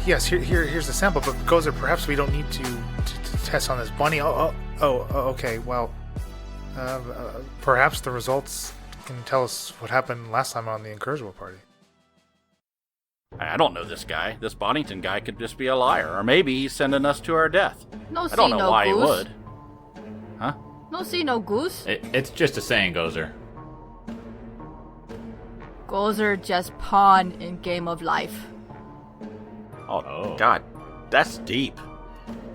Yes, here's the sample, but Gozer, perhaps we don't need to test on this bunny. Okay, well, perhaps the results can tell us what happened last time on the Incorrigible party. I don't know this guy. This Bonington guy could just be a liar, or maybe he's sending us to our death. I don't know why he would. Huh? No see, no goose. It's just a saying, Gozer. Gozer just pawn in game of life. Oh. God, that's deep.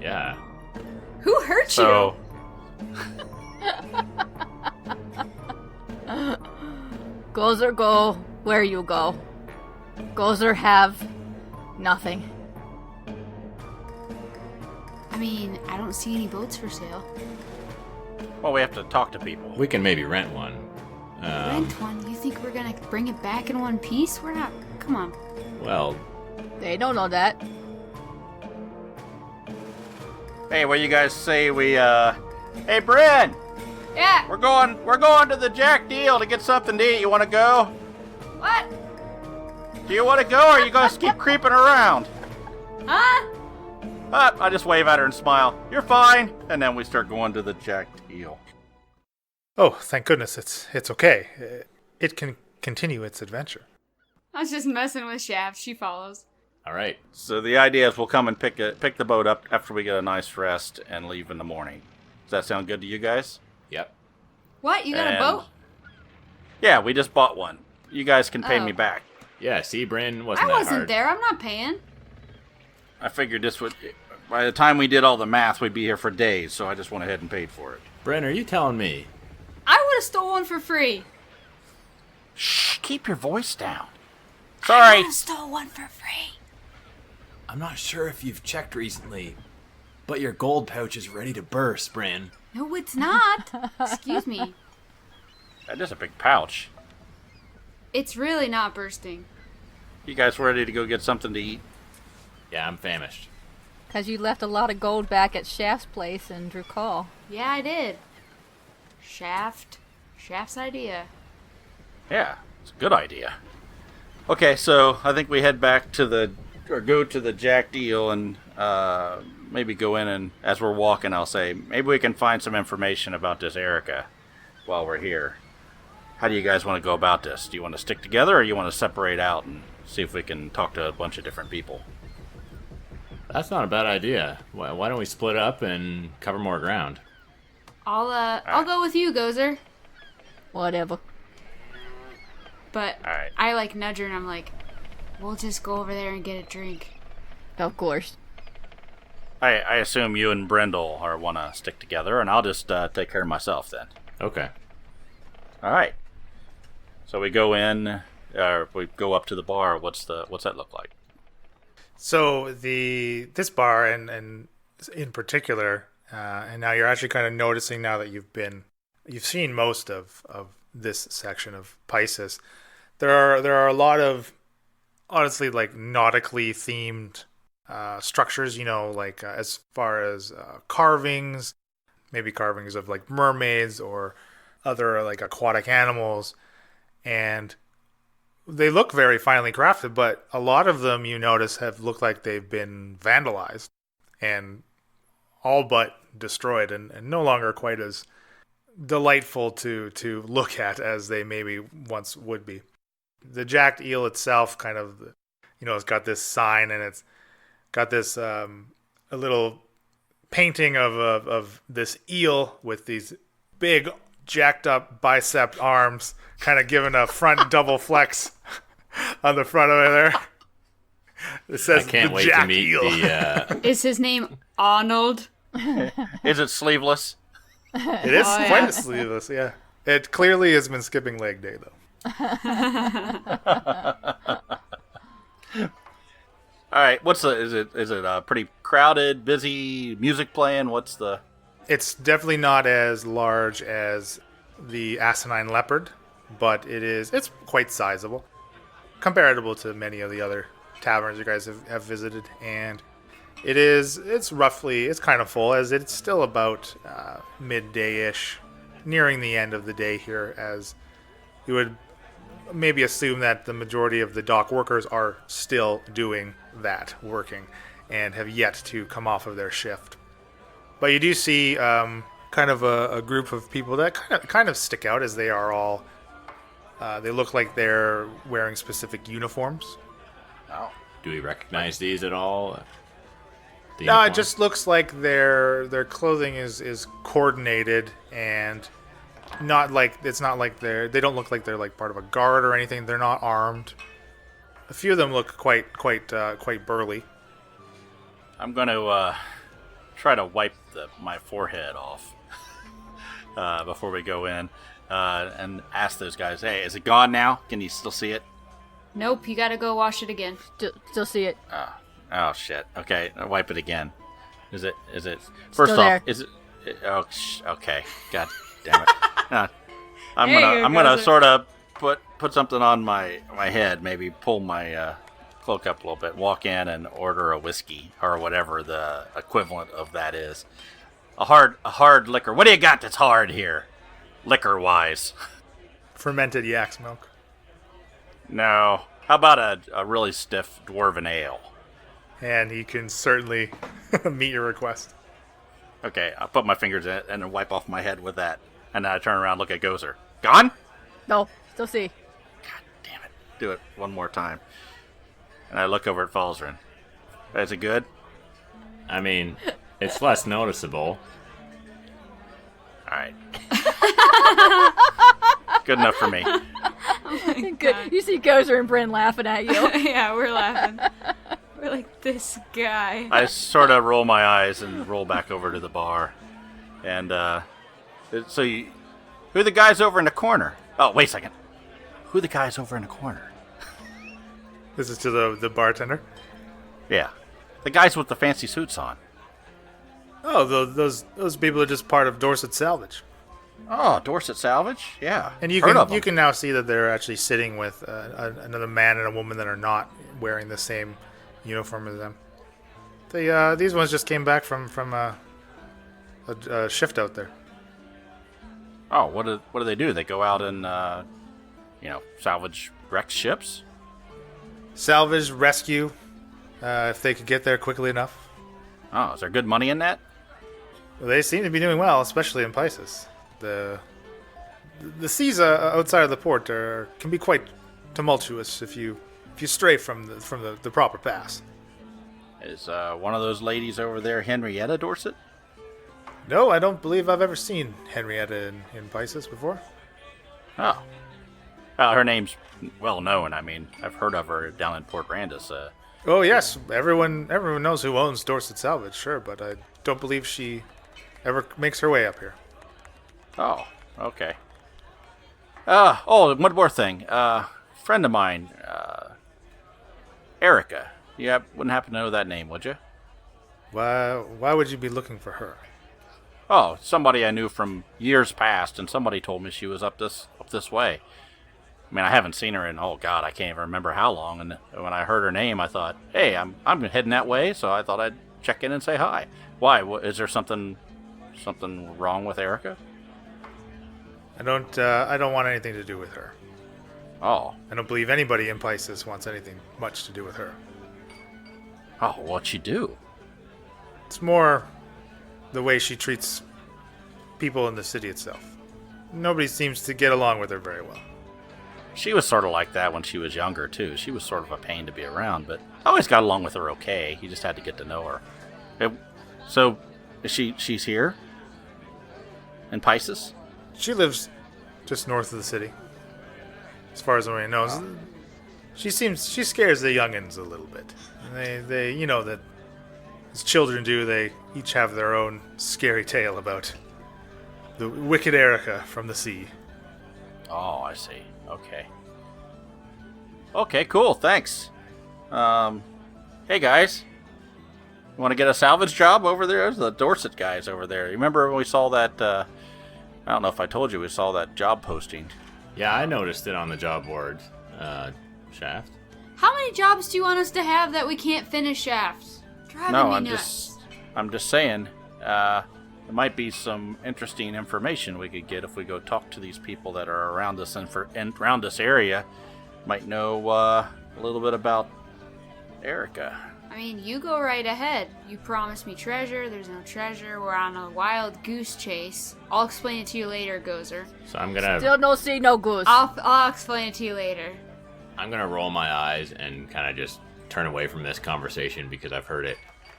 Yeah. Who hurt So, Gozer go where you go. Gozer have nothing. I mean, I don't see any boats for sale. well, we have to talk to people. We can maybe rent one. Rent one? You think we're gonna bring it back in one piece? We're not. Come on. Well, They don't know that. Hey, what do you guys say we, Hey, Bryn! Yeah. We're going to the Jack Deal to get something to eat. You want to go? What? Do you want to go, or are you going to keep creeping around? Huh? I just wave at her and smile. You're fine. And then we start going to the Jack Deal. Oh, thank goodness, it's okay. It can continue its adventure. I was just messing with Shaft. She follows. all right. So the idea is we'll come and pick the boat up after we get a nice rest and leave in the morning. Does that sound good to you guys? Yep. What? You got And- a boat? Yeah, we just bought one. You guys can pay Oh. me back. Yeah, see, Bryn, I wasn't that wasn't hard. there. I'm not paying. I figured this would... By the time we did all the math, we'd be here for days, so I just went ahead and paid for it. Bryn, are you telling me? I would have stole one for free. Shh, keep your voice down. Sorry. I stole one for free. I'm not sure if you've checked recently, but your gold pouch is ready to burst, Bryn. No, it's not. Excuse me. That is a big pouch. It's really not bursting. You guys ready to go get something to eat? Yeah, I'm famished. Because you left a lot of gold back at Shaft's place in Drukhall. Yeah, I did. Shaft's idea. Yeah, it's a good idea. Okay, so I think we head back to go to the Jack Deal and maybe go in and, as we're walking, I'll say, maybe we can find some information about this Erica while we're here. How do you guys want to go about this? Do you want to stick together, or you want to separate out and see if we can talk to a bunch of different people? That's not a bad idea. Why don't we split up and cover more ground? I'll go with you, Gozer. Whatever. But Alright. I like nudge her and I'm like, we'll just go over there and get a drink. Of course. I assume you and Brendel want to stick together, and I'll just take care of myself then. Okay. All right. So we go in, we go up to the bar. What's that look like? So this bar and in particular, and now you're actually kind of noticing now that you've seen most of this section of Pisces. There are a lot of honestly like nautically themed structures. Like as far as carvings, maybe carvings of like mermaids or other like aquatic animals, and they look very finely crafted, but a lot of them you notice have looked like they've been vandalized and all but destroyed and no longer quite as delightful to look at as they maybe once would be. The jacked eel itself kind of, it's got this sign and it's got this a little painting of this eel with these big jacked up bicep arms, kind of giving a front double flex on the front of it there. It says I can't the wait to jacked meet eel. the... Is his name Arnold? Is it sleeveless? It is quite sleeveless, yeah. It clearly has been skipping leg day though. All right. Is it pretty crowded, busy, music playing? It's definitely not as large as the Asinine Leopard, but it's quite sizable, comparable to many of the other taverns you guys have visited, and it's kind of full, as it's still about midday-ish, nearing the end of the day here, as you would maybe assume that the majority of the dock workers are still doing that working and have yet to come off of their shift. But you do see kind of a group of people that kind of stick out, as they are all. They look like they're wearing specific uniforms. Oh. Do we recognize these at all? The No, it uniform? just looks like their clothing is coordinated and not like they don't look like they're like part of a guard or anything. They're not armed. A few of them look quite burly. I'm going to try to wipe my forehead off before we go in and ask those guys, hey, is it gone now? Can you still see it? Nope, you gotta go wash it again. Still see it. Oh, shit. Okay, I'll wipe it again. Is it? First Still off, there. is it? Okay. God damn it. I'm There gonna you I'm go, gonna sir. sort of put something on my head. Maybe pull my cloak up a little bit. Walk in and order a whiskey or whatever the equivalent of that is. A hard liquor. What do you got that's hard here, liquor wise? Fermented yak's milk. No. How about a really stiff dwarven ale? And he can certainly meet your request. Okay, I'll put my fingers in it and then wipe off my head with that. And then I turn around and look at Gozer. Gone? No, still see. God damn it. Do it one more time. And I look over at Falzarin. Is it good? I mean, it's less noticeable. Alright. Good enough for me. Good. You see Gozer and Bryn laughing at you. Yeah, we're laughing. We're like, this guy. I sort of roll my eyes and roll back over to the bar. And, who are the guys over in the corner? Oh, wait a second. Who are the guys over in the corner? This is to the bartender. Yeah. The guys with the fancy suits on. Oh, those people are just part of Dorset Salvage. Oh, Dorset Salvage? Yeah. And you Heard of can 'em. you can now see that they're actually sitting with another man and a woman that are not wearing the same uniform as them. These ones just came back from a shift out there. Oh, what do they do? They go out and salvage wrecked ships? Salvage, rescue, if they could get there quickly enough. Oh, is there good money in that? Well, they seem to be doing well, especially in Pisces. The seas outside of the port can be quite tumultuous if you stray from the proper pass. Is one of those ladies over there Henrietta Dorset? No, I don't believe I've ever seen Henrietta in Pisces before. Oh. Well, her name's well known. I mean, I've heard of her down in Port Randus. Oh yes, everyone knows who owns Dorset Salvage, sure, but I don't believe she ever makes her way up here. Oh, okay. One more thing. Friend of mine, Erica. You wouldn't happen to know that name, would you? Why would you be looking for her? Oh, somebody I knew from years past, and somebody told me she was up this way. I mean, I haven't seen her in, oh God, I can't even remember how long. And when I heard her name, I thought, hey, I'm heading that way, so I thought I'd check in and say hi. Why? Is there something wrong with Erica? I don't want anything to do with her. Oh. I don't believe anybody in Pisces wants anything much to do with her. Oh, what'd she do? It's more the way she treats people in the city itself. Nobody seems to get along with her very well. She was sort of like that when she was younger, too. She was sort of a pain to be around, but I always got along with her okay. You just had to get to know her. So, she's here? In Pisces? She lives just north of the city, as far as anyone knows. Oh. She scares the youngins a little bit. They you know that as children do, they each have their own scary tale about the wicked Erica from the sea. Oh, I see. Okay. Okay, cool. Thanks. Hey guys, you want to get a salvage job over there? There's the Dorset guys over there. You remember when we saw that? I don't know if I told you we saw that job posting. Yeah, I noticed it on the job board. Shaft. How many jobs do you want us to have that we can't finish shafts? Driving No, me I'm nuts. just saying. There might be some interesting information we could get if we go talk to these people that are around us and around this area. Might know a little bit about Erica. I mean, you go right ahead. You promised me treasure. There's no treasure. We're on a wild goose chase. I'll explain it to you later, Gozer. So I'm gonna Still no see, no goose. I'll explain it to you later. roll my eyes and kind of just turn away from this conversation because I've heard it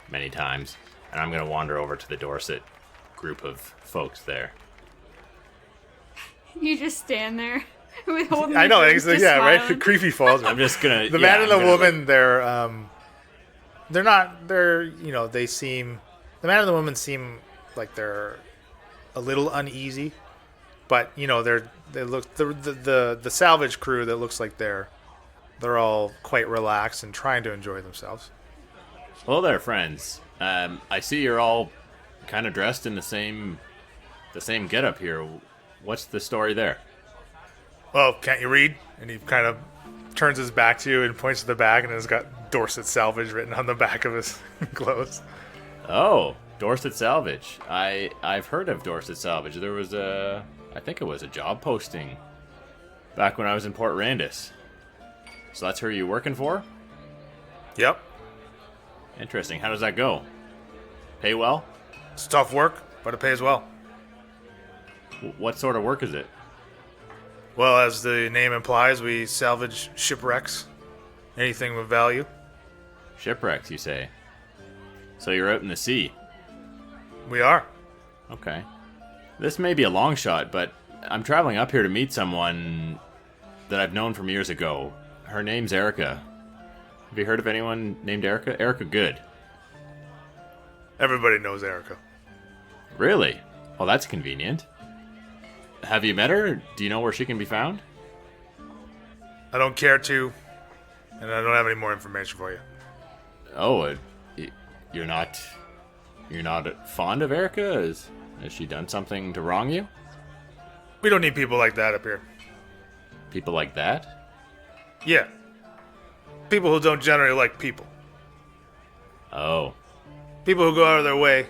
many times, and I'm gonna wander over to the Dorset group of folks there. You just stand there with holding I know, your drinks, just yeah, smiling. right. Creepy falls. I'm just gonna The man and the I'm gonna, woman, they're not. They're they seem. The man and the woman seem like they're a little uneasy, but they look the salvage crew that looks like they're all quite relaxed and trying to enjoy themselves. Hello there, friends. I see you're all kind of dressed in the same getup here. What's the story there? Well, can't you read? And he kind of turns his back to you and points to the back, and it's got Dorset Salvage written on the back of his clothes. Oh, Dorset Salvage. I've heard of Dorset Salvage. There was I think it was a job posting back when I was in Port Randis. So that's who you're working for? Yep. Interesting. How does that go? Pay well? It's tough work, but it pays well. What sort of work is it? Well, as the name implies, we salvage shipwrecks. Anything of value. Shipwrecks, you say? So you're out in the sea? We are. Okay. This may be a long shot, but I'm traveling up here to meet someone that I've known from years ago. Her name's Erica. Have you heard of anyone named Erica? Erica Good. Everybody knows Erica. Really? Well, that's convenient. Have you met her? Do you know where she can be found? I don't care to, and I don't have any more information for you. Oh, you're not fond of Erica? Has she done something to wrong you? We don't need people like that up here. People like that? Yeah. People who don't generally like people. Oh. People who go out of their way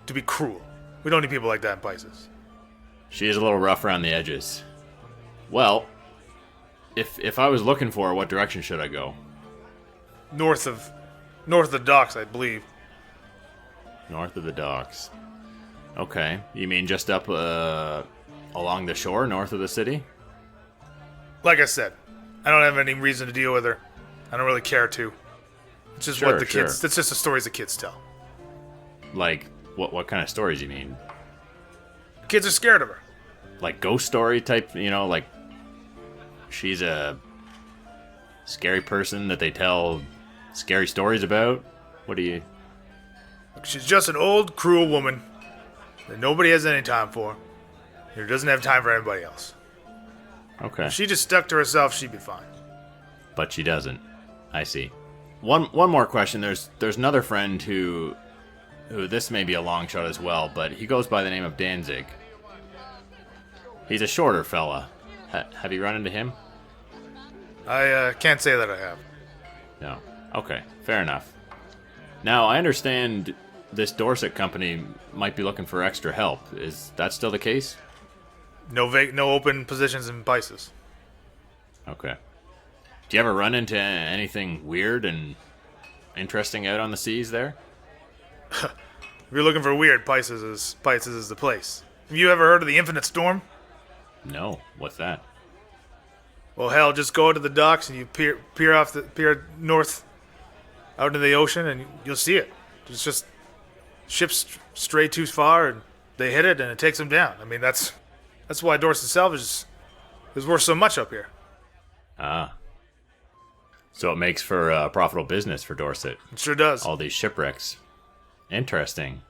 to be cruel. We don't need people like that in Pisces. She is a little rough around the edges. Well, if I was looking for her, what direction should I go? North of the docks, I believe. North of the docks. Okay. You mean just up along the shore, north of the city? Like I said, I don't have any reason to deal with her. I don't really care to. It's just what the kids. Sure. It's just the stories the kids tell. Like, what kind of stories you mean? Kids are scared of her. Like ghost story type, like she's a scary person that they tell scary stories about? What do you... She's just an old, cruel woman that nobody has any time for. Who doesn't have time for anybody else. Okay. If she just stuck to herself, she'd be fine. But she doesn't. I see. One more question. There's another friend who this may be a long shot as well, but he goes by the name of Danzig. He's a shorter fella. Have you run into him? I can't say that I have. No. Okay, fair enough. Now, I understand this Dorset company might be looking for extra help. Is that still the case? No open positions in Pisces. Okay. Do you ever run into anything weird and interesting out on the seas there? If you're looking for weird, Pisces is the place. Have you ever heard of the Infinite Storm? No. What's that? Well, hell, just go to the docks and you peer north out into the ocean and you'll see it. It's just ships stray too far and they hit it and it takes them down. I mean, that's why Dorset Salvage is worth so much up here. Ah. So it makes for a profitable business for Dorset. It sure does. All these shipwrecks. Interesting.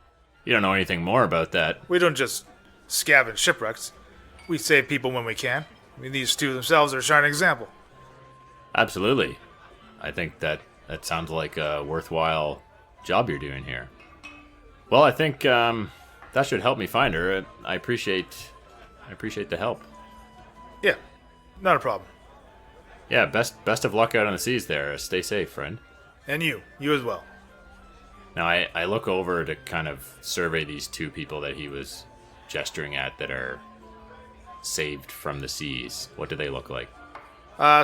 You don't know anything more about that. We don't just scavenge shipwrecks. We save people when we can. I mean, these two themselves are a shining example. Absolutely. I think that sounds like a worthwhile job you're doing here. Well, I think that should help me find her. I appreciate the help. Yeah, not a problem. Yeah, best of luck out on the seas there. Stay safe, friend. And you as well. Now, I look over to kind of survey these two people that he was gesturing at that are saved from the seas. What do they look like?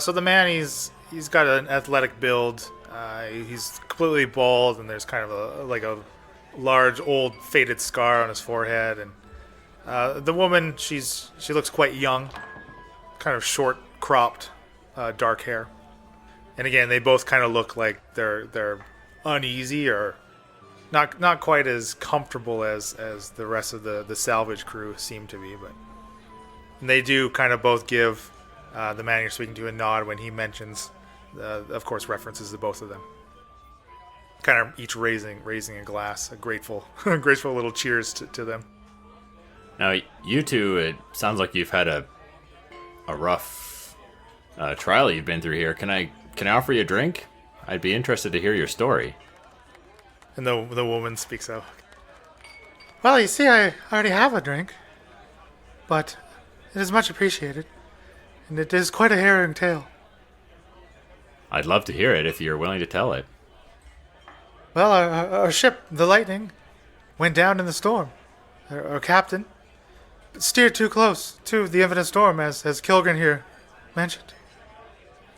So the man, he's got an athletic build. He's completely bald, and there's kind of a large old faded scar on his forehead. And the woman, she looks quite young, kind of short cropped, dark hair. And again, they both kind of look like they're uneasy or not quite as comfortable as the rest of the salvage crew seem to be. But and they do kind of both give the man you're speaking to a nod when he mentions, of course, references to both of them. Kind of each raising a glass, a grateful little cheers to them. Now, you two, it sounds like you've had a rough trial you've been through here. Can I offer you a drink? I'd be interested to hear your story. And the woman speaks out. Well, you see, I already have a drink, but it is much appreciated, and it is quite a harrowing tale. I'd love to hear it if you're willing to tell it. Well, our ship, the Lightning, went down in the storm. Our captain steered too close to the infinite storm, as Kilgren here mentioned.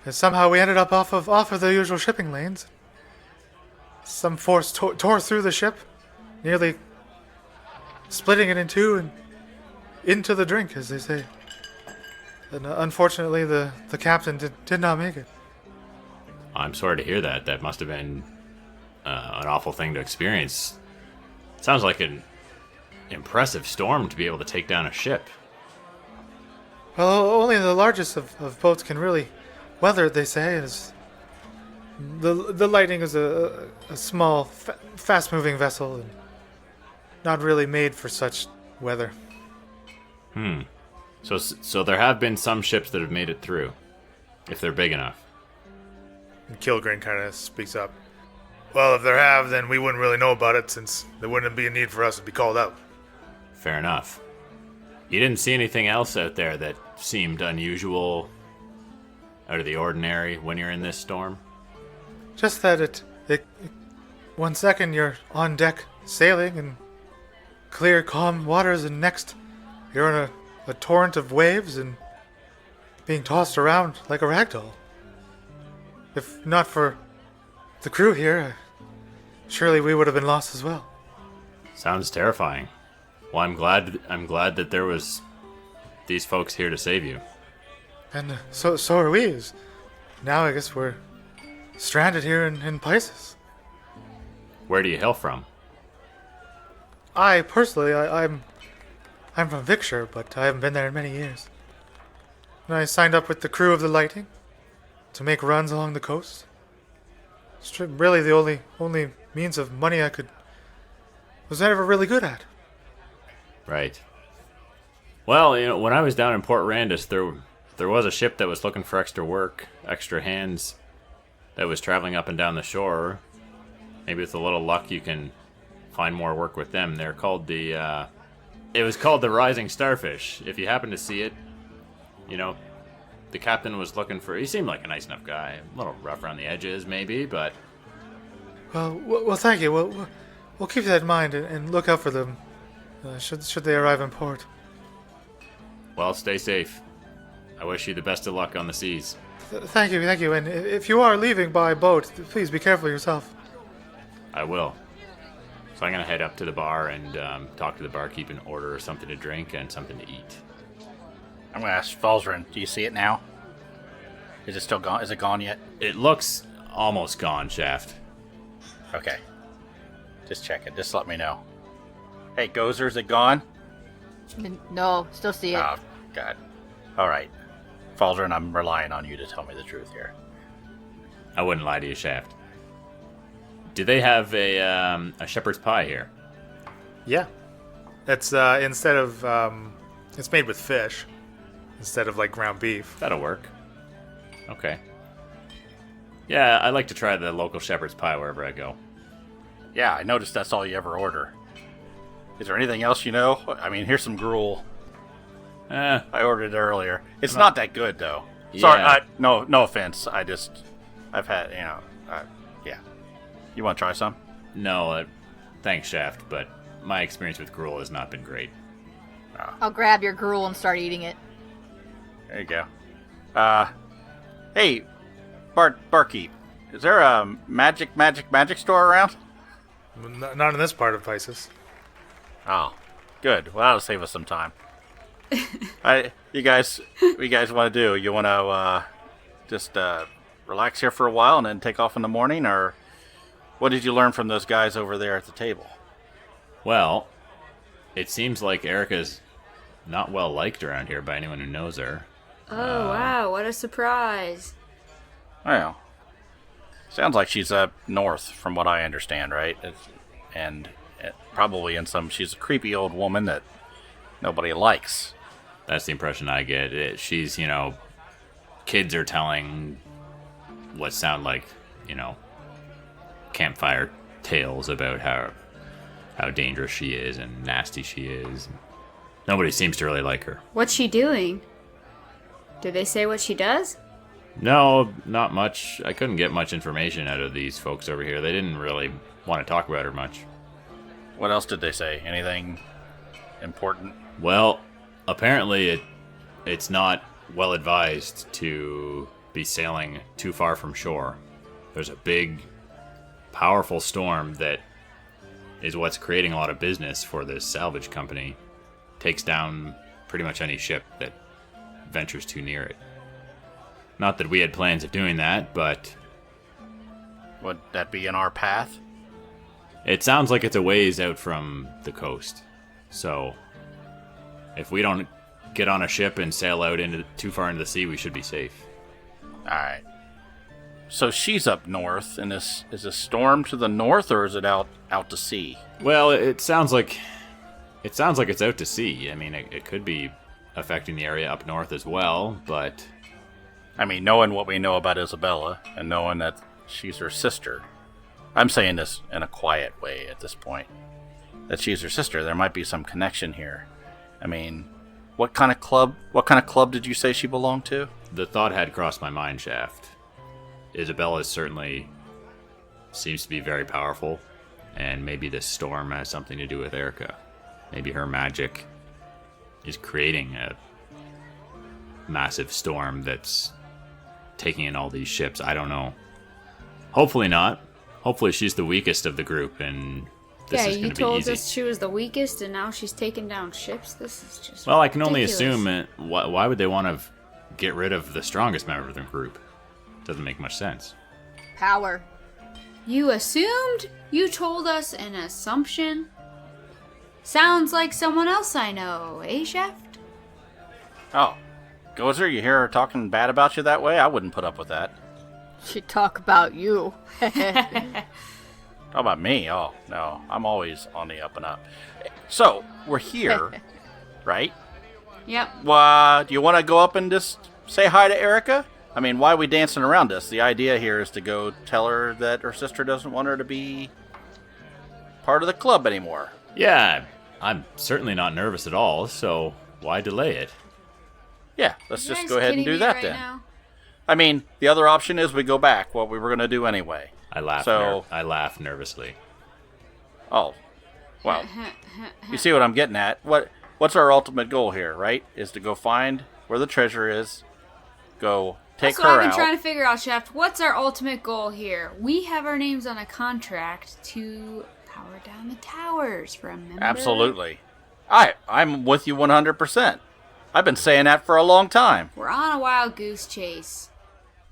And somehow we ended up off of the usual shipping lanes. Some force tore through the ship, nearly splitting it in two and into the drink, as they say. And unfortunately, the captain did not make it. I'm sorry to hear that. That must have been an awful thing to experience. Sounds like an impressive storm to be able to take down a ship. Well, only the largest of boats can really weather it, they say. Is the Lightning is a small, fast-moving vessel, and not really made for such weather. So there have been some ships that have made it through, if they're big enough. And Kilgren kind of speaks up. Well, if there have, then we wouldn't really know about it, since there wouldn't be a need for us to be called out. Fair enough. You didn't see anything else out there that seemed unusual, out of the ordinary, when you're in this storm? Just that it 1 second you're on deck sailing in clear, calm waters, and next you're in a torrent of waves and being tossed around like a ragdoll. If not for the crew here, surely we would have been lost as well. Sounds terrifying. Well, I'm glad that there was these folks here to save you. And so are we. Now I guess we're stranded here in Pisces. Where do you hail from? I personally, I'm from Vicshire, but I haven't been there in many years. And I signed up with the crew of the Lightning to make runs along the coast. It's really the only means of money I was ever really good at. Right. Well, when I was down in Port Randus, there was a ship that was looking for extra work, extra hands, that was traveling up and down the shore. Maybe with a little luck you can find more work with them. They're called it was called the Rising Starfish. If you happen to see it, the captain was looking for, he seemed like a nice enough guy. A little rough around the edges, maybe, but... Well, thank you. We'll keep that in mind and look out for them, should they arrive in port. Well, stay safe. I wish you the best of luck on the seas. Thank you. And if you are leaving by boat, please be careful yourself. I will. So I'm going to head up to the bar and talk to the barkeep and order something to drink and something to eat. I'm going to ask Falzrin, do you see it now? Is it still gone? Is it gone yet? It looks almost gone, Shaft. Okay. Just check it. Just let me know. Hey, Gozer, is it gone? No, still see it. Oh, God. All right. Falzrin, I'm relying on you to tell me the truth here. I wouldn't lie to you, Shaft. Do they have a shepherd's pie here? Yeah. It's instead of it's made with fish instead of like ground beef. That'll work. Okay. Yeah, I like to try the local shepherd's pie wherever I go. Yeah, I noticed that's all you ever order. Is there anything else you know? I mean, here's some gruel. I ordered it earlier. It's not that good, though. Yeah. Sorry, no offense. I've had, yeah. You want to try some? No, thanks, Shaft, but my experience with gruel has not been great. I'll grab your gruel and start eating it. There you go. Hey, Barkeep, is there a magic store around? Not in this part of Pisces. Oh, good. Well, that'll save us some time. What you guys want to do? You want to just relax here for a while and then take off in the morning, or what did you learn from those guys over there at the table? Well, it seems like Erica's not well liked around here by anyone who knows her. Oh, wow, what a surprise. Well, sounds like she's up north, from what I understand, right? Probably she's a creepy old woman that nobody likes. That's the impression I get. She's, kids are telling what sound like, campfire tales about how dangerous she is and nasty she is. Nobody seems to really like her. What's she doing? Did they say what she does? No, not much. I couldn't get much information out of these folks over here. They didn't really want to talk about her much. What else did they say? Anything important? Well, apparently it's not well advised to be sailing too far from shore. There's a big, powerful storm that is what's creating a lot of business for this salvage company. Takes down pretty much any ship that ventures too near it. Not that we had plans of doing that, but Would that be in our path? it sounds like it's a ways out from the coast. So, if we don't get on a ship and sail out too far into the sea, we should be safe. Alright. So she's up north, and is a storm to the north, or is it out to sea? Well, it sounds like it's out to sea. I mean, it could be affecting the area up north as well, but I mean, knowing what we know about Isabella, and knowing that she's her sister, I'm saying this in a quiet way at this point, that she's her sister, there might be some connection here. I mean, what kind of club did you say she belonged to? the thought had crossed my mind, Shaft. Isabella certainly seems to be very powerful, and maybe this storm has something to do with Erica. Maybe her magic is creating a massive storm that's taking in all these ships. I don't know. Hopefully not. Hopefully she's the weakest of the group, and this is going to be easy. Yeah, you told us she was the weakest, and now she's taking down ships? This is just Well, I can only ridiculous. assume why would they want to get rid of the strongest member of the group? Doesn't make much sense. Power. You assumed? You told us an assumption? Sounds like someone else I know, eh, Shaft? Oh, Gozer, you hear her talking bad about you that way? I wouldn't put up with that. She talk about you. How about me? Oh, no, I'm always on the up and up. So, we're here, right? Yep. Do you want to go up and just say hi to Erica? I mean, why are we dancing around this? The idea here is to go tell her that her sister doesn't want her to be part of the club anymore. Yeah, I'm certainly not nervous at all, so why delay it? Yeah, let's You just guys go ahead and kidding do me that right then. now? I mean, the other option is we go back, what we were going to do anyway. I laugh. So- I laugh nervously. Oh, well, you see what I'm getting at. What's our ultimate goal here, right? Is to go find where the treasure is, go take That's what her I've been out. trying to figure out, Shaft. What's our ultimate goal here? We have our names on a contract to power down the towers, remember? Absolutely. I'm with you 100%. I've been saying that for a long time. We're on a wild goose chase.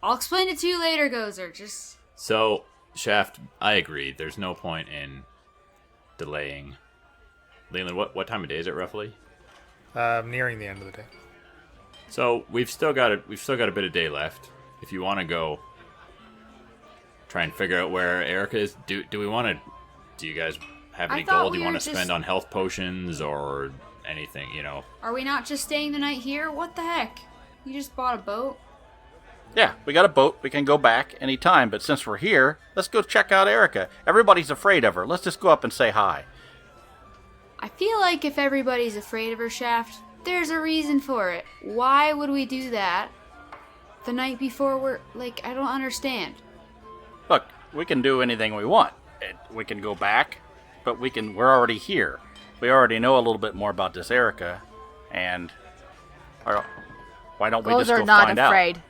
I'll explain it to you later, Gozer. Just... So, Shaft, I agree. There's no point in delaying. Leland, what time of day is it roughly? Nearing the end of the day. So we've still got a bit of day left. If you want to go try and figure out where Erica is, do we want to? Do you guys have any thought gold we you want were to just- spend on health potions or anything? Are we not just staying the night here? What the heck? You just bought a boat? Yeah, we got a boat. We can go back anytime. But since we're here, let's go check out Erica. Everybody's afraid of her. Let's just go up and say hi. I feel like if everybody's afraid of her, Shaft, there's a reason for it. Why would we do that the night before we're... Like, I don't understand. Look, we can do anything we want. We can go back, but we're already here. We already know a little bit more about this Erica, and why don't we Those just are go not find afraid.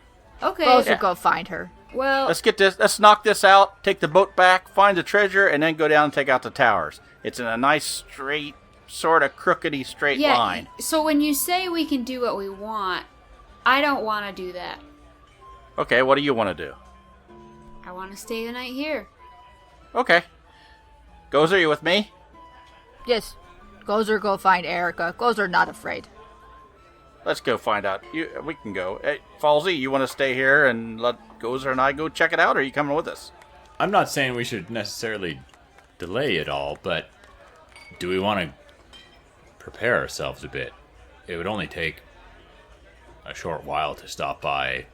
Okay. Those Yeah. will go find her. Well, Let's knock this out, take the boat back, find the treasure, and then go down and take out the towers. It's in a nice straight, sort of crookedy straight yeah, line. so when you say we can do what we want, I don't want to do that. Okay, what do you want to do? I want to stay the night here. Okay. Gozer, are you with me? Yes. Gozer go find Erica. Gozer not afraid. Let's go find out. We can go. Hey, Falsey, you want to stay here and let Gozer and I go check it out, or are you coming with us? I'm not saying we should necessarily delay it all, but do we want to prepare ourselves a bit? It would only take a short while to stop by.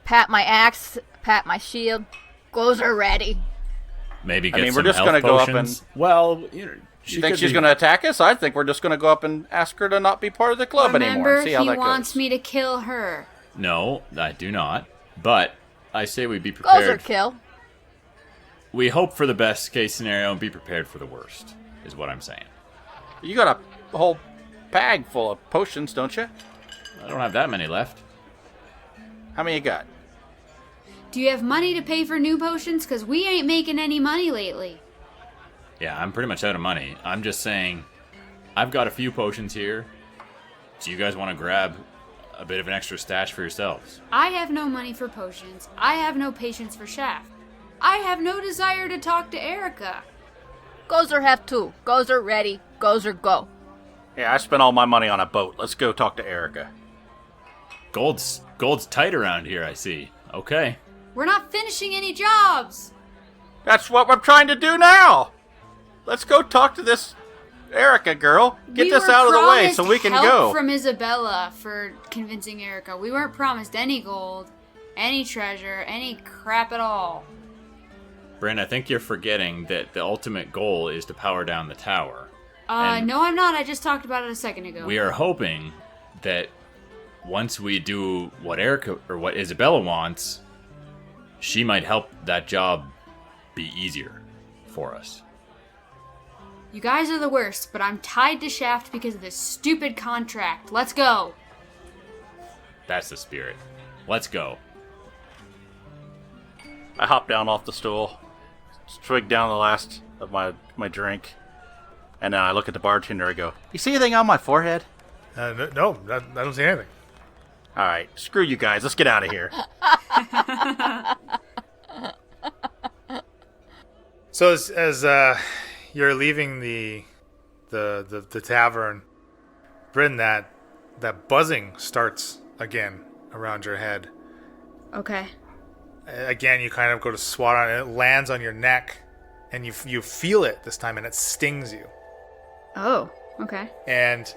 Pat my axe, pat my shield. Gozer ready. Maybe get I mean, some we're just health gonna go up potions. Well, You think she's going to attack us? I think we're just going to go up and ask her to not be part of the club anymore Remember, and see how he that wants goes. me to kill her. No, I do not. But I say we be Gozer prepared. kill. We hope for the best case scenario and be prepared for the worst, is what I'm saying. You got a whole bag full of potions, don't you? I don't have that many left. How many you got? Do you have money to pay for new potions? Because we ain't making any money lately. Yeah, I'm pretty much out of money. I'm just saying, I've got a few potions here. Do you guys want to grab a bit of an extra stash for yourselves? I have no money for potions. I have no patience for Shaft. I have no desire to talk to Erica. Gozer have two. Gozer ready. Gozer go. Yeah, I spent all my money on a boat. Let's go talk to Erica. Gold's tight around here, I see. Okay. We're not finishing any jobs. That's what we're trying to do now. Let's go talk to this Erica girl. Get We this were out of the way so promised we can help go. from Isabella for convincing Erica. We weren't promised any gold, any treasure, any crap at all. Bryn, I think you're forgetting that the ultimate goal is to power down the tower. And No, I'm not. I just talked about it a second ago. we are hoping that once we do what Erica or what Isabella wants, she might help that job be easier for us. You guys are the worst, but I'm tied to Shaft because of this stupid contract. Let's go. That's the spirit. Let's go. I hop down off the stool, swig down the last of my drink, and then I look at the bartender and go, "You see anything on my forehead?" No, I don't see anything. All right, screw you guys. Let's get out of here. So as you're leaving the tavern, Bryn, that buzzing starts again around your head. Okay. Again, you kind of go to swat on it. It lands on your neck, and you feel it this time, and it stings you. Oh, okay. And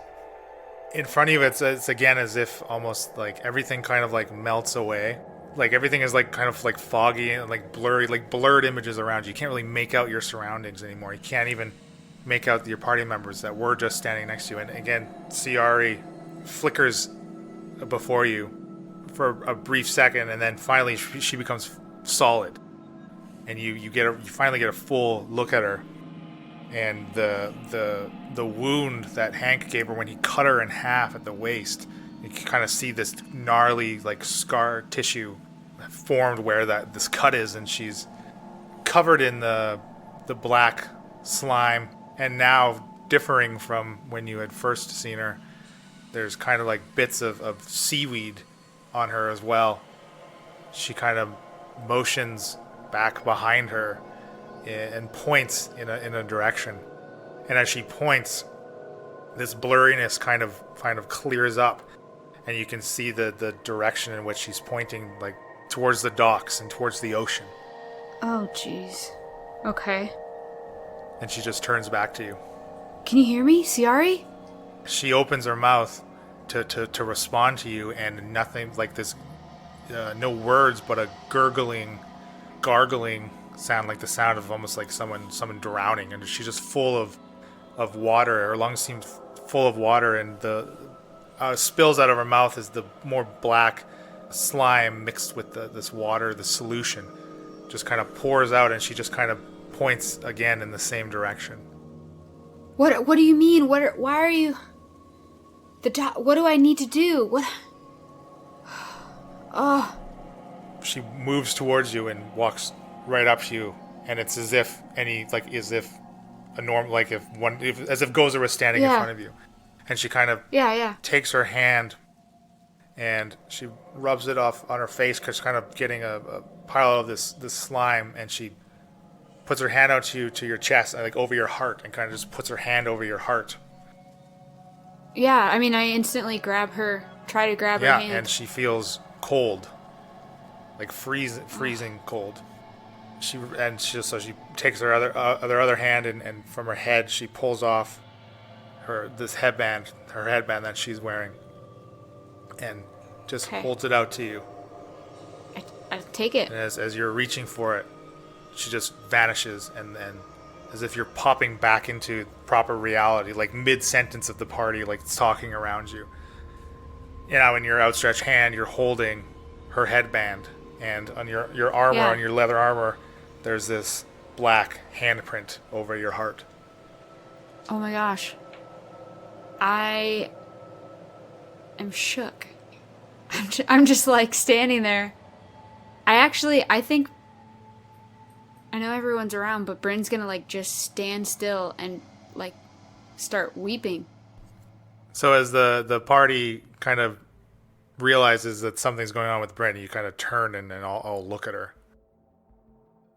in front of you, it's again as if almost like everything kind of like melts away. Like everything is like kind of like foggy and like blurry, like blurred images around you. You can't really make out your surroundings anymore. You can't even make out your party members that were just standing next to you. And again, Ciari flickers before you for a brief second, and then finally she becomes solid. And you finally get a full look at her. And the wound that Hank gave her when he cut her in half at the waist, you can kind of see this gnarly like scar tissue formed where this cut is, and she's covered in the black slime. And now, differing from when you had first seen her, there's kind of like bits of seaweed on her as well. She kind of motions back behind her and points in a direction. And as she points, this blurriness kind of clears up, and you can see the direction in which she's pointing, like towards the docks and towards the ocean. Oh, jeez. Okay. And she just turns back to you. Can you hear me, Ciari? She opens her mouth to respond to you, and nothing like this, no words, but a gargling sound, like the sound of almost like someone drowning. And she's just full of water. Her lungs seem full of water, and the spills out of her mouth is the more black slime mixed with this water. The solution just kind of pours out, and she just kind of points again in the same direction. What do you mean? Why are you... What do I need to do? What... Oh, she moves towards you and walks right up to you, and it's as if as if Gozer was standing in front of you, and she kind of takes her hand and she rubs it off on her face because kind of getting a pile of this slime, and she puts her hand out to your chest, like over your heart, and kind of just puts her hand over your heart. Yeah, I mean, I instantly try to grab her hand. Yeah, and she feels cold, like freezing cold. She takes her other hand, and from her head she pulls off her headband that she's wearing, and just holds it out to you. I take it. And as you're reaching for it, she just vanishes, and as if you're popping back into proper reality, like mid-sentence of the party, like it's talking around you. You know, in your outstretched hand, you're holding her headband, and on your armor, on your leather armor, there's this black handprint over your heart. Oh my gosh. I am shook. I'm just like standing there. I think I know everyone's around, but Bryn's gonna like just stand still and like start weeping. So as the party kind of realizes that something's going on with Bryn, you kind of turn and I'll look at her.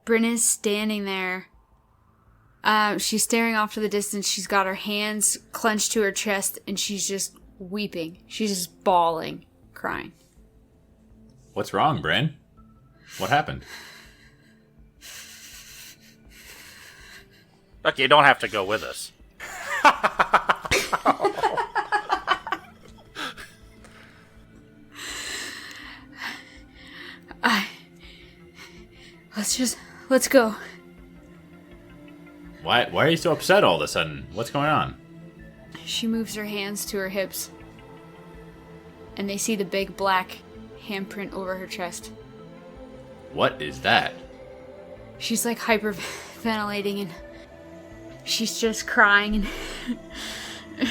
Bryn is standing there. She's staring off to the distance. She's got her hands clenched to her chest, and she's just weeping. She's just bawling, crying. What's wrong, Bryn? What happened? Look, you don't have to go with us. Let's go. Why are you so upset all of a sudden? What's going on? She moves her hands to her hips, and they see the big black handprint over her chest. What is that? She's like hyperventilating, and she's just crying and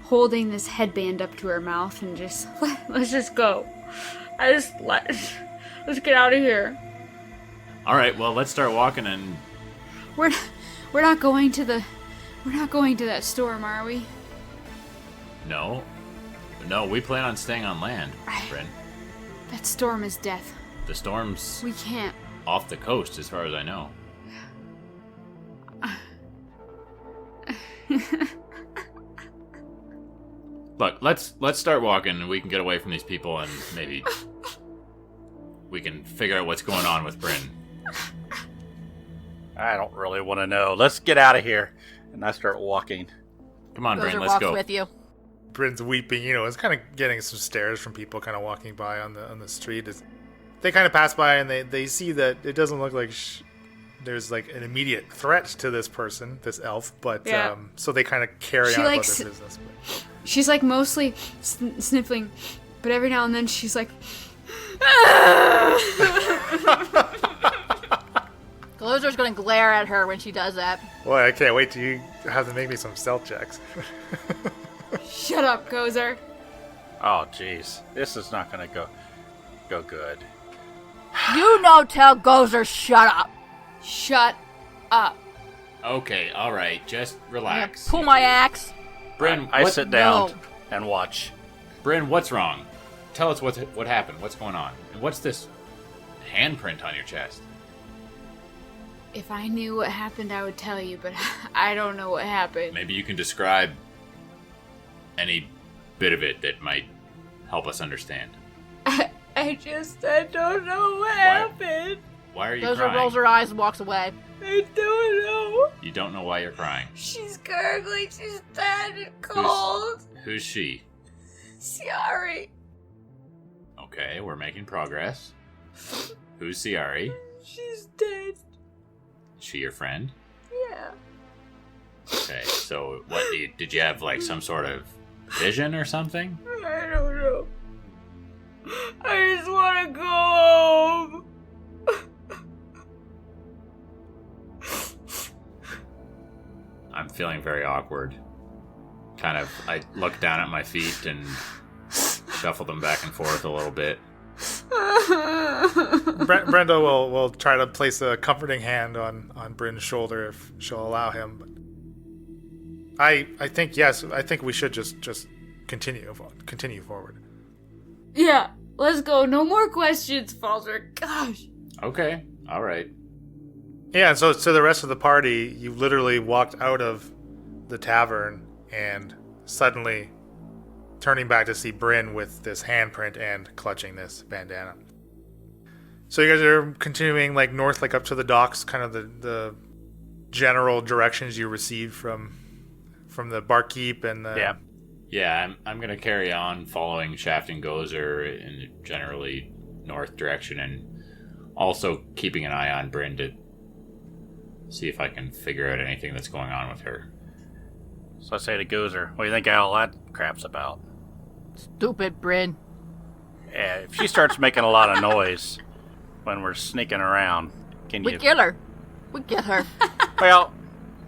holding this headband up to her mouth, and just let's just go. Let's get out of here. All right, well, let's start walking, and We're not going to that storm, are we? No, we plan on staying on land, Bryn. That storm is death. The storm's We can't. off the coast, as far as I know. Look, let's start walking, and we can get away from these people, and maybe we can figure out what's going on with Bryn. I don't really want to know. Let's get out of here. And I start walking. Come on, Bryn, Gozer let's walks go. with you. Bryn's weeping. It's kind of getting some stares from people kind of walking by on the street. They kind of pass by, and they see that it doesn't look like there's like an immediate threat to this person, this elf. But so they kind of carry on about their business. She's like mostly sniffling, but every now and then she's like. Glozer's gonna glare at her when she does that. Boy, I can't wait till you have to make me some stealth checks. Shut up, Gozer. Oh, jeez. This is not going to go good. Tell Gozer shut up. Shut up. Okay, all right, just relax. Pull my axe. Bryn, I sit down No. and watch. Bryn, what's wrong? Tell us what happened. What's going on? And what's this handprint on your chest? If I knew what happened, I would tell you, but I don't know what happened. Maybe you can describe any bit of it that might help us understand. I don't know what happened. Why are you Gozer crying? rolls her eyes and walks away. I don't know. You don't know why you're crying. She's gurgling. She's dead and cold. Who's she? Sorry. Okay, we're making progress. Who's Ciari? She's dead. She your friend? Yeah. Okay, so what did you have like some sort of vision or something? I don't know. I just want to go home. I'm feeling very awkward. I look down at my feet and shuffle them back and forth a little bit. Brenda will try to place a comforting hand on Bryn's shoulder if she'll allow him. But I think yes. I think we should just continue forward. Yeah, let's go. No more questions, Falter. Gosh. Okay, all right. Yeah, and so to the rest of the party, you literally walked out of the tavern and suddenly turning back to see Bryn with this handprint and clutching this bandana. So you guys are continuing like north, like up to the docks, kind of the general directions you received from the barkeep and the... Yeah, I'm gonna carry on following Shaft and Gozer in the generally north direction, and also keeping an eye on Bryn to see if I can figure out anything that's going on with her. So I say to Gozer, what do you think all that crap's about? Stupid Bryn. Yeah, if she starts making a lot of noise when we're sneaking around, can We you... kill her. We get her. Well,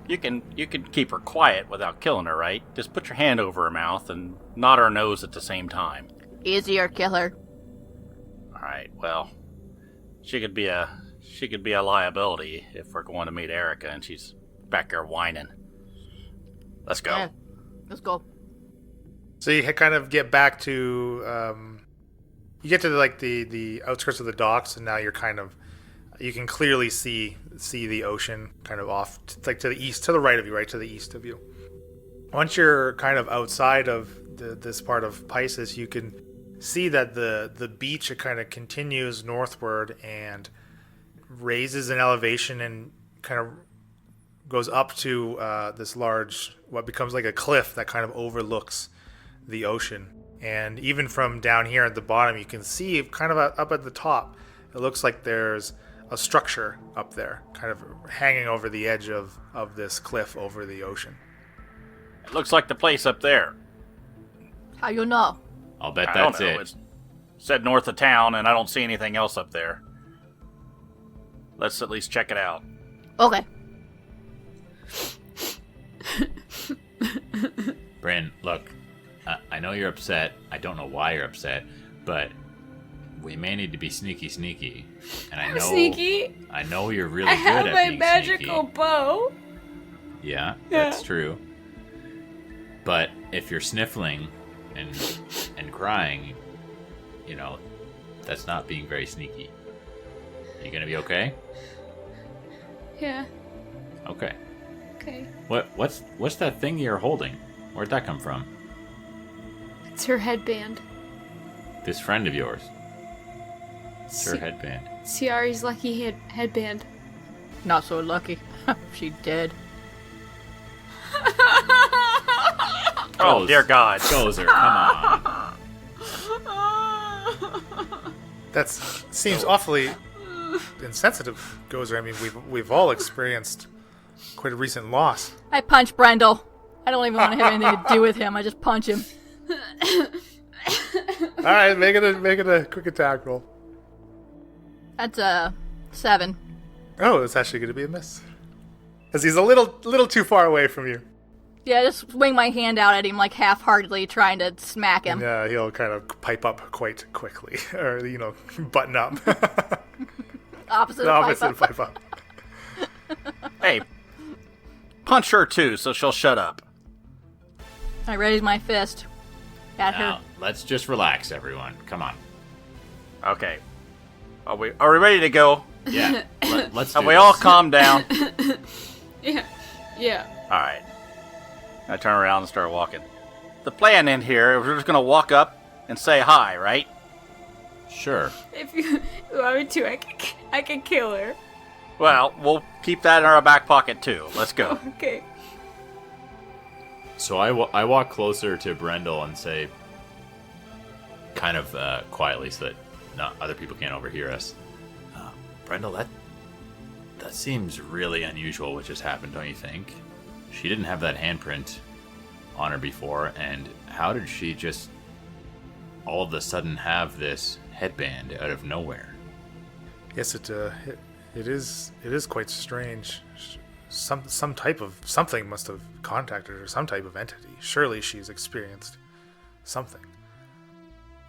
you can keep her quiet without killing her, right? Just put your hand over her mouth and nod her nose at the same time. Easier kill her. All right. Well, she could be a liability if we're going to meet Erica and she's back there whining. Let's go. Yeah, let's go. So you kind of get back to... you get to like the outskirts of the docks, and now you're kind of... You can clearly see the ocean kind of off, like to the east, to the right of you, right to the east of you. Once you're kind of outside of this part of Pisces, you can see that the beach, it kind of continues northward and raises in elevation and kind of goes up to this large, what becomes like a cliff that kind of overlooks the ocean. And even from down here at the bottom, you can see kind of up at the top, it looks like there's a structure up there, kind of hanging over the edge of this cliff over the ocean. It looks like the place up there. How you know? I'll bet I that's don't know. it. It's said north of town, and I don't see anything else up there. Let's at least check it out. Okay. Bryn, look, I know you're upset. I don't know why you're upset, but we may need to be sneaky. And I know Sneaky? I know you're really I good have at my being magical sneaky. bow. Yeah, that's true. But if you're sniffling and crying, you know, that's not being very sneaky. You gonna be okay? Yeah. Okay. Okay. What's that thing you're holding? Where'd that come from? It's her headband. This friend of yours. It's her headband. Ciari's lucky headband. Not so lucky. She dead. Oh, dear God. Gozer, come on. That seems awfully insensitive, Gozer. I mean, we've all experienced quite a recent loss. I punch Brendel. I don't even want to have anything to do with him. I just punch him. All right, make it a quick attack roll. That's a 7. Oh, it's actually going to be a miss, because he's a little too far away from you. Yeah, I just swing my hand out at him like half-heartedly, trying to smack him. And he'll kind of pipe up quite quickly, or button up. Opposite The of opposite of pipe up. pipe up. Hey, punch her too, so she'll shut up. I raise my fist at Now, her. let's just relax, everyone. Come on. Okay. Are we ready to go? Yeah, let's do Have we this. all calmed down? Yeah. All right. I turn around and start walking. The plan in here, we're just going to walk up and say hi, right? Sure. If you want me to, I can kill her. Well, we'll keep that in our back pocket too. Let's go. Okay. So I walk closer to Brendel and say, kind of quietly so that other people can't overhear us. Brendel, that seems really unusual what just happened, don't you think? She didn't have that handprint on her before, and how did she just all of a sudden have this headband out of nowhere? Yes, it is quite strange. Some type of something must have contacted her, some type of entity. Surely she's experienced something.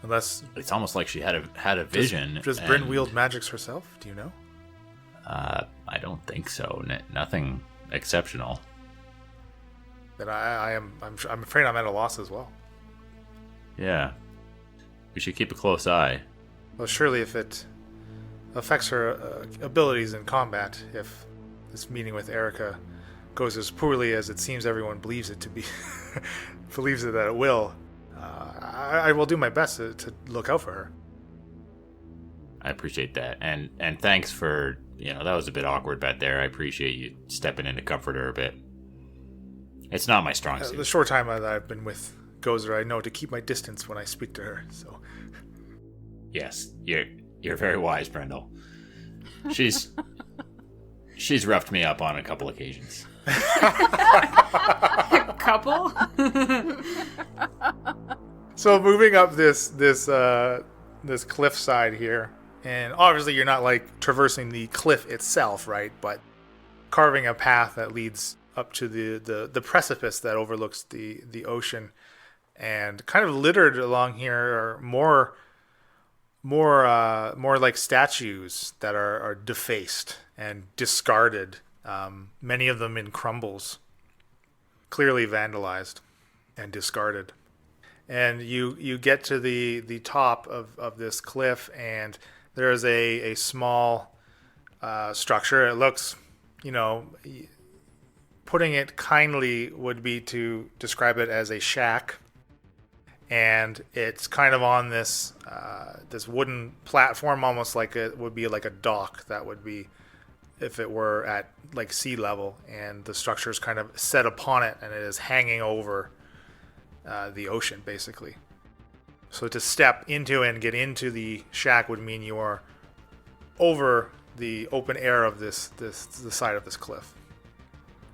Unless It's almost like she had a vision. does Bryn and, wield magics herself? Do you know? I don't think so. Nothing exceptional. Then I'm afraid I'm at a loss as well. Yeah. We should keep a close eye. Well, surely if it affects her abilities in combat, if this meeting with Erica goes as poorly as it seems everyone believes it to be, believes it that it will, I will do my best to look out for her. I appreciate that. And thanks for, that was a bit awkward back there. I appreciate you stepping in to comfort her a bit. It's not my strong suit. The short time that I've been with Gozer, I know to keep my distance when I speak to her, so... Yes, you're very wise, Brendel. She's roughed me up on a couple occasions. Couple? So moving up this cliffside here, and obviously you're not like traversing the cliff itself, right? But carving a path that leads up to the precipice that overlooks the ocean, and kind of littered along here are more like statues that are defaced and discarded. Many of them in crumbles, clearly vandalized and discarded. And you get to the top of this cliff, and there's a small structure. It looks, putting it kindly would be to describe it as a shack. And it's kind of on this wooden platform, almost like it would be like a dock that would be if it were at like sea level. And the structure is kind of set upon it, and it is hanging over the ocean, basically. So to step into and get into the shack would mean you are over the open air of the side of this cliff.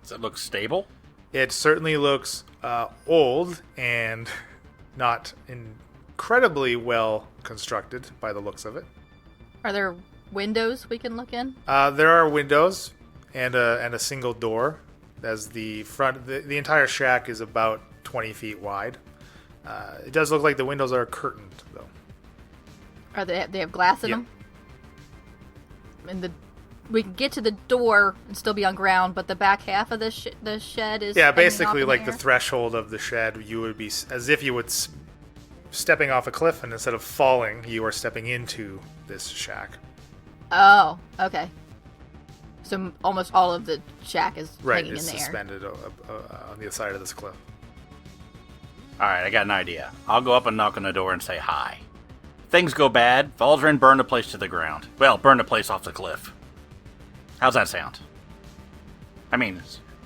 Does it look stable? It certainly looks old and not incredibly well constructed by the looks of it. Are there windows we can look in? There are windows and a single door. As the front, the entire shack is about 20 feet wide. It does look like the windows are curtained, though. Are they have glass in Yeah. them? And we can get to the door and still be on ground, but the back half of the shed is hanging Basically off in like the air? threshold of the shed. You would be as if you would stepping off a cliff, and instead of falling, you are stepping into this shack. Oh, okay. So almost all of the shack is Right, hanging it's in the air. suspended on the side of this cliff. All right, I got an idea. I'll go up and knock on the door and say hi. If things go bad, Valdrin burn the place to the ground. Well, burn the place off the cliff. How's that sound? I mean,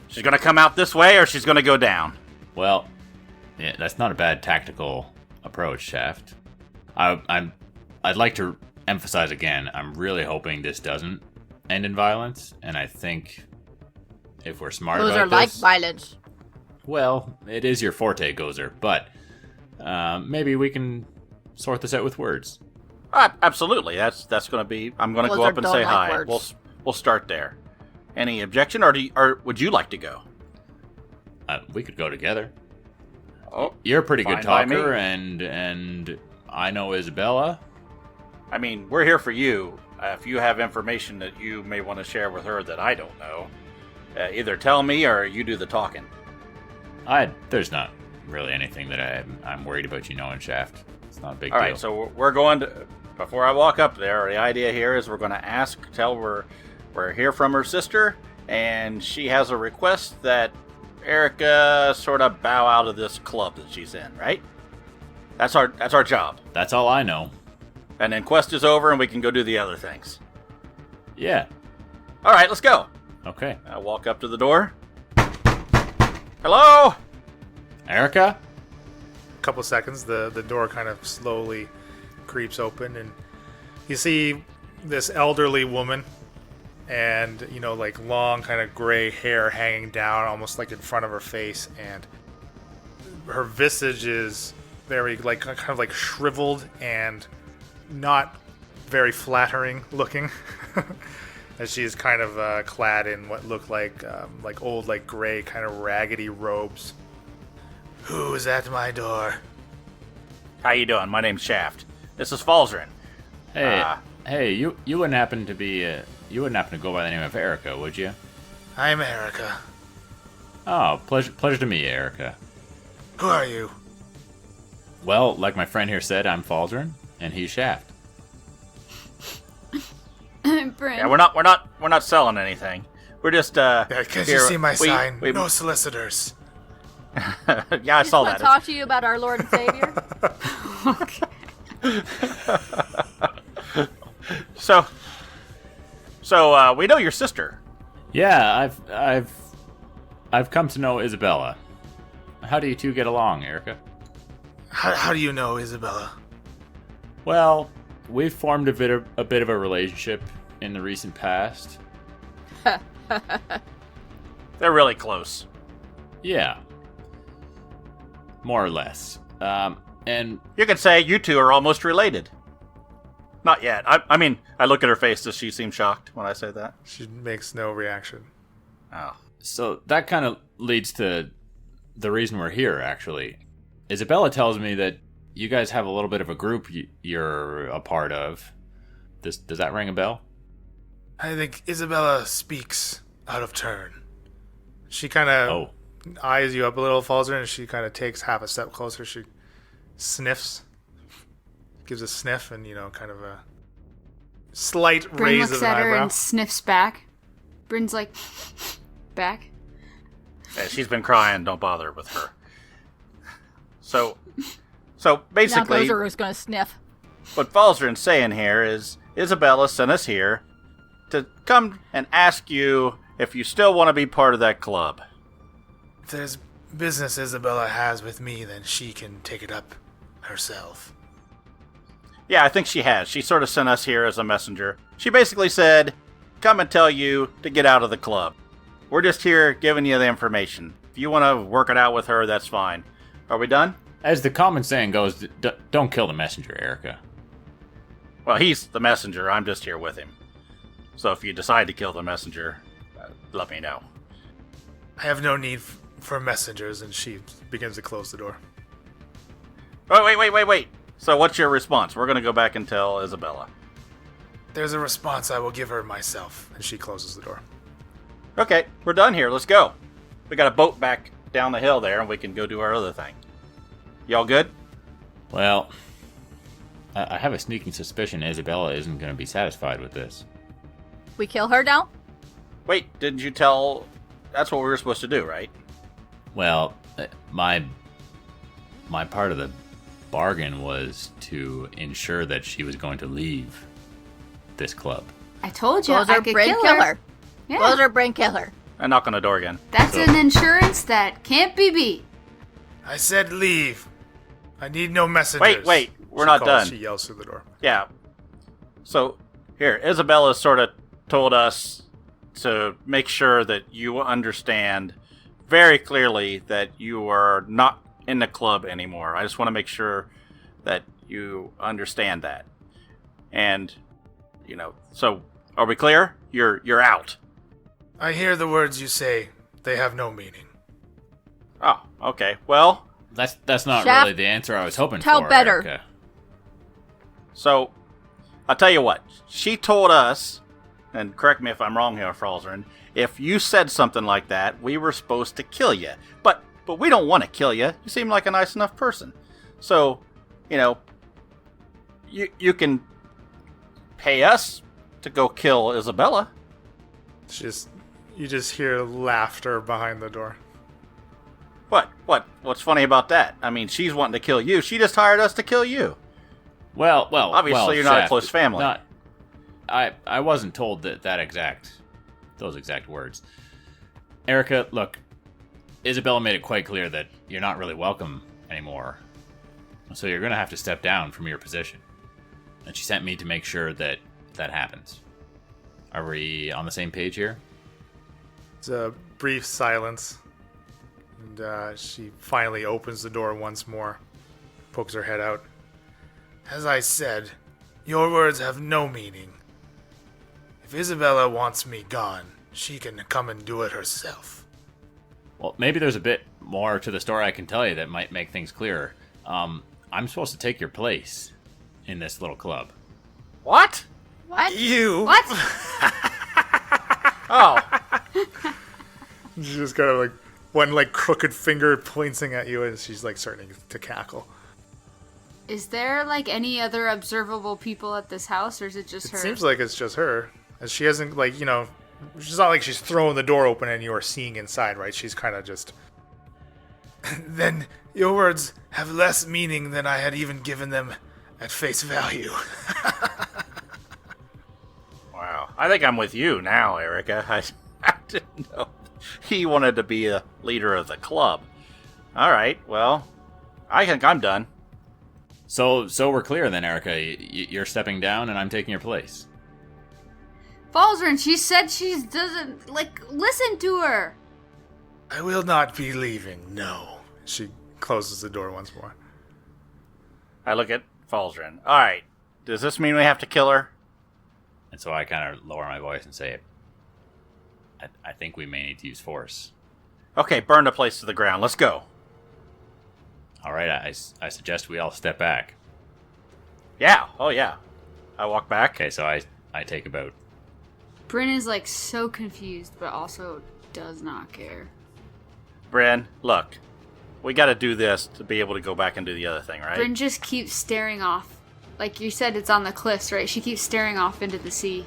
she's gonna come out this way or she's gonna go down. Well, yeah, that's not a bad tactical approach, Shaft. I'd like to emphasize again, I'm really hoping this doesn't end in violence, and I think if we're smart Those about are like this... violence. Well, it is your forte, Gozer, but maybe we can sort this out with words. Absolutely. That's gonna be. I'm gonna go Blizzard up and don't say like hi. words. We'll start there. Any objection, or would you like to go? We could go together. Oh, You're a pretty good fine by talker, me. and I know Isabella. I mean, we're here for you. If you have information that you may want to share with her that I don't know, either tell me or you do the talking. There's not really anything that I'm worried about you knowing, Shaft. It's not a big All deal. right, so we're going to. Before I walk up there, the idea here is we're going to tell her we're here from her sister, and she has a request that Erica sort of bow out of this club that she's in, right? That's our job. That's all I know. And then quest is over, and we can go do the other things. Yeah. All right, let's go. Okay. I walk up to the door. Hello? Erica? A couple seconds, the door kind of slowly creeps open, and you see this elderly woman, and like long kind of gray hair hanging down almost like in front of her face, and her visage is very like kind of like shriveled and not very flattering looking. As she is kind of clad in what look like old, like gray, kind of raggedy robes. Who is at my door? How you doing? My name's Shaft. This is Falzarin. Hey, you wouldn't happen to go by the name of Erica, would you? I'm Erica. Oh, pleasure to meet you, Erica. Who are you? Well, like my friend here said, I'm Falzarin, and he's Shaft. Bryn. Yeah, we're not selling anything. We're just Can't here- you see my we- sign? we- No solicitors. Yeah, I saw Want that. to talk to you about our Lord and Savior? So we know your sister. Yeah, I've come to know Isabella. How do you two get along, Erica? How do you know Isabella? Well, we've formed a bit of a relationship in the recent past. They're really close. Yeah. More or less. And You could say you two are almost related. Not yet. I mean, I look at her face. Does she seem shocked when I say that? She makes no reaction. Oh. so that kind of leads to the reason we're here, actually. Isabella tells me that you guys have a little bit of a group you're a part of. Does that ring a bell? I think Isabella speaks out of turn. She kind of eyes you up a little, Falzer, and she kind of takes half a step closer. She sniffs, gives a sniff, and, kind of a slight Bryn raise looks of an at her eyebrow. and sniffs back. Bryn's like, back. Yeah, she's been crying. Don't bother with her. So Now basically, Gozer is going to sniff. what Falzarin's saying here is Isabella sent us here to come and ask you if you still want to be part of that club. If there's business Isabella has with me, then she can take it up herself. Yeah, I think she has. She sort of sent us here as a messenger. She basically said, come and tell you to get out of the club. We're just here giving you the information. If you want to work it out with her, that's fine. Are we done? As the common saying goes, don't kill the messenger, Erica. Well, he's the messenger. I'm just here with him. So if you decide to kill the messenger, let me know. I have no need for messengers, and she begins to close the door. Oh, wait. So what's your response? We're going to go back and tell Isabella. There's a response I will give her myself, and she closes the door. Okay, we're done here. Let's go. We got a boat back down the hill there, and we can go do our other thing. Y'all good? Well, I have a sneaking suspicion Isabella isn't going to be satisfied with this. We kill her now? Wait, didn't you tell... That's what we were supposed to do, right? Well, my part of the bargain was to ensure that she was going to leave this club. I told you I Gozer, could Bryn, kill her. Yeah. Gozer, Bryn, kill her. And knock on the door again. That's an insurance that can't be beat. I said leave. I need no messengers. Wait, we're She not calls- done. She yells through the door. Yeah. So, here, Isabella sort of told us to make sure that you understand very clearly that you are not in the club anymore. I just want to make sure that you understand that. And, so are we clear? You're out. I hear the words you say. They have no meaning. Oh, okay. Well, That's not Shaft, really the answer I was hoping tell for, better. Erica. so I'll tell you what. She told us, and correct me if I'm wrong here, Falzarin, if you said something like that, we were supposed to kill you. But we don't want to kill you. You seem like a nice enough person. So, you can pay us to go kill Isabella. You just hear laughter behind the door. What's funny about that? I mean, she's wanting to kill you. She just hired us to kill you. Well, Obviously, you're not a close family. I wasn't told those exact words. Erica, look, Isabella made it quite clear that you're not really welcome anymore. So you're going to have to step down from your position. And she sent me to make sure that happens. Are we on the same page here? It's a brief silence. And she finally opens the door once more. Pokes her head out. As I said, your words have no meaning. If Isabella wants me gone, she can come and do it herself. Well, maybe there's a bit more to the story I can tell you that might make things clearer. I'm supposed to take your place in this little club. What? What? You. What? Oh. She's just got like one like crooked finger pointing at you, and she's like starting to cackle. Is there like any other observable people at this house, or is it just It her? seems like it's just her. As she hasn't like, she's not like she's throwing the door open and you are seeing inside, right? She's kind of just. Then your words have less meaning than I had even given them at face value. Wow. I think I'm with you now, Erica. I didn't know he wanted to be a leader of the club. All right. Well, I think I'm done. So we're clear then, Erica. You're stepping down, and I'm taking your place. Falzarin, she said she doesn't listen to her. I will not be leaving, no. She closes the door once more. I look at Falzarin. All right. Does this mean we have to kill her? And so I kind of lower my voice and say, I think we may need to use force. Okay, burn the place to the ground. Let's go. All right, I suggest we all step back. Yeah. Oh, yeah. I walk back. Okay, so I take about... Bryn is like so confused, but also does not care. Bryn, look. We got to do this to be able to go back and do the other thing, right? Bryn just keeps staring off. Like you said, it's on the cliffs, right? She keeps staring off into the sea.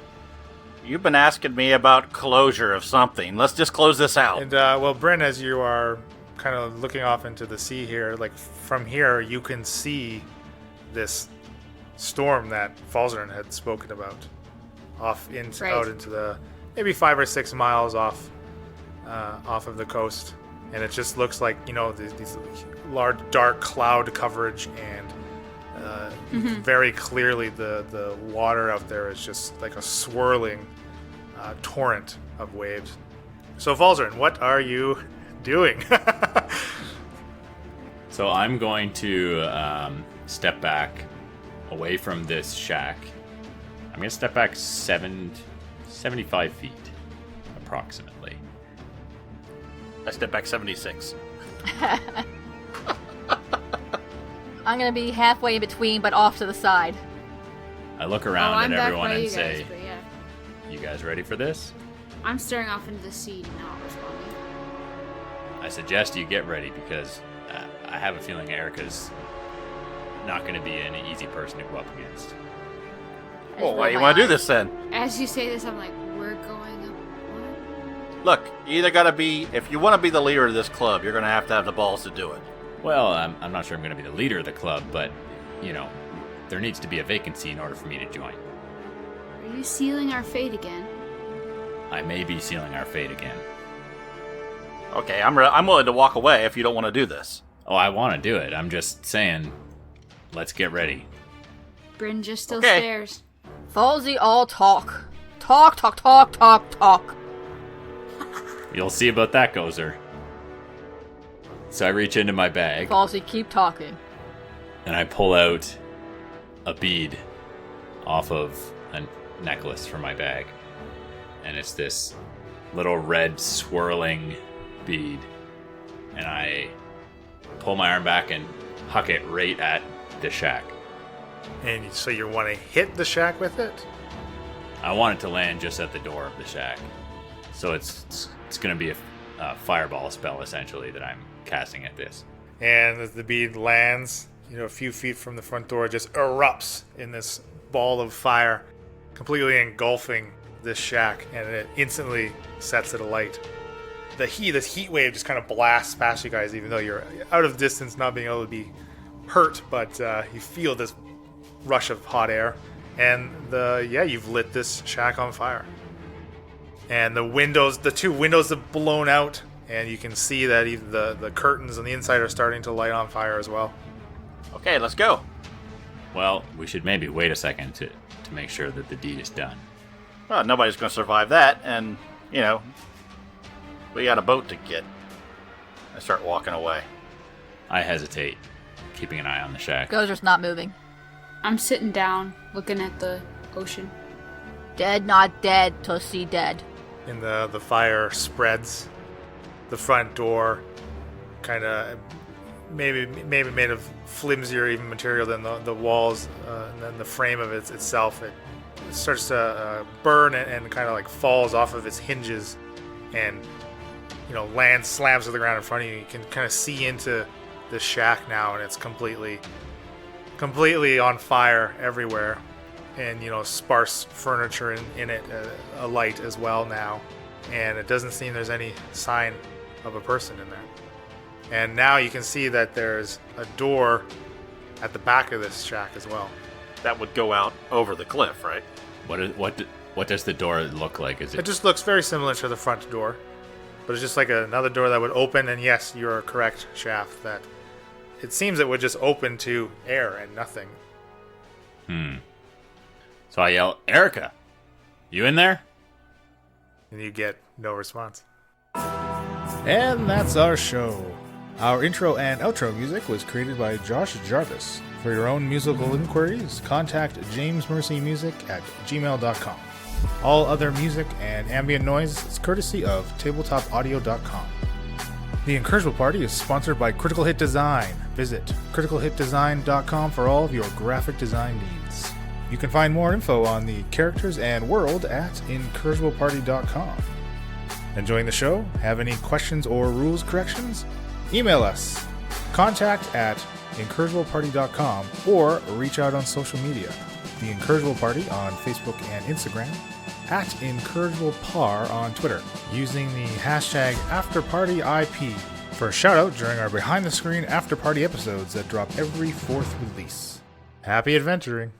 You've been asking me about closure of something. Let's just close this out. And, Bryn, as you are kind of looking off into the sea here, like from here, you can see this storm that Falzarin had spoken about off out into the maybe 5 or 6 miles off of the coast. And it just looks like, these large dark cloud coverage, and very clearly the water out there is just like a swirling torrent of waves. So Falzarin, what are you doing? So I'm going to step back away from this shack. I'm going to step back 75 feet, approximately. I step back 76. I'm gonna be halfway in between, but off to the side. I look around I'm at back everyone by and you guys, say, but yeah. you guys ready for this? I'm staring off into the sea, not responding. I suggest you get ready because I have a feeling Erica's not going to be an easy person to go up against. Well, why do you want to do this then? As you say this, I'm like, we're going up. What? Look, you either got to be, if you want to be the leader of this club, you're going to have the balls to do it. Well, I'm not sure I'm going to be the leader of the club, but, there needs to be a vacancy in order for me to join. Are you sealing our fate again? I may be sealing our fate again. Okay, I'm willing to walk away if you don't want to do this. Oh, I want to do it. I'm just saying, let's get ready. Bryn just still Okay. stares. Falsey all talk. Talk, talk, talk, talk, talk. You'll see about that, Gozer. So I reach into my bag, Falsey, keep talking. and I pull out a bead off of a necklace from my bag. And it's this little red swirling bead. And I pull my arm back and huck it right at the shack. And so you want to hit the shack with it? I want it to land just at the door of the shack. So it's going to be a fireball spell, essentially, that I'm casting at this. And as the bead lands, a few feet from the front door, it just erupts in this ball of fire, completely engulfing this shack, and it instantly sets it alight. This heat wave just kind of blasts past you guys, even though you're out of distance, not being able to be hurt, but you feel this rush of hot air, and you've lit this shack on fire. And the two windows have blown out, and you can see that even the curtains on the inside are starting to light on fire as well. Okay, let's go. Well, we should maybe wait a second to make sure that the deed is done. Well, nobody's going to survive that, and, we got a boat to get. I start walking away. I hesitate, keeping an eye on the shack. Gozer's not moving. I'm sitting down, looking at the ocean. Dead, not dead, to see dead. And the fire spreads. The front door kind of maybe made of flimsier even material than the walls and then the frame of it itself. It starts to burn and kind of like falls off of its hinges, and land slams to the ground in front of you. You can kind of see into the shack now, and it's completely on fire everywhere, and sparse furniture in it alight as well now, and it doesn't seem there's any sign of a person in there. And now you can see that there's a door at the back of this shack as well. That would go out over the cliff, right? What does the door look like? Is It just looks very similar to the front door, but it's just like another door that would open. And yes, you're correct, Shaft, that it seems it would just open to air and nothing. So I yell, Erica, you in there? And you get no response. And that's our show. Our intro and outro music was created by Josh Jarvis. For your own musical inquiries, contact jamesmercymusic@gmail.com. All other music and ambient noise is courtesy of tabletopaudio.com. The Incorrigible Party is sponsored by Critical Hit Design. Visit criticalhitdesign.com for all of your graphic design needs. You can find more info on the characters and world at incorrigibleparty.com. Enjoying the show? Have any questions or rules corrections? Email us, contact@incorrigibleparty.com, or reach out on social media. The Incorrigible Party on Facebook and Instagram, @IncorrigiblePar on Twitter, using the hashtag AfterPartyIP for a shout out during our behind the screen after party episodes that drop every 4th release. Happy adventuring!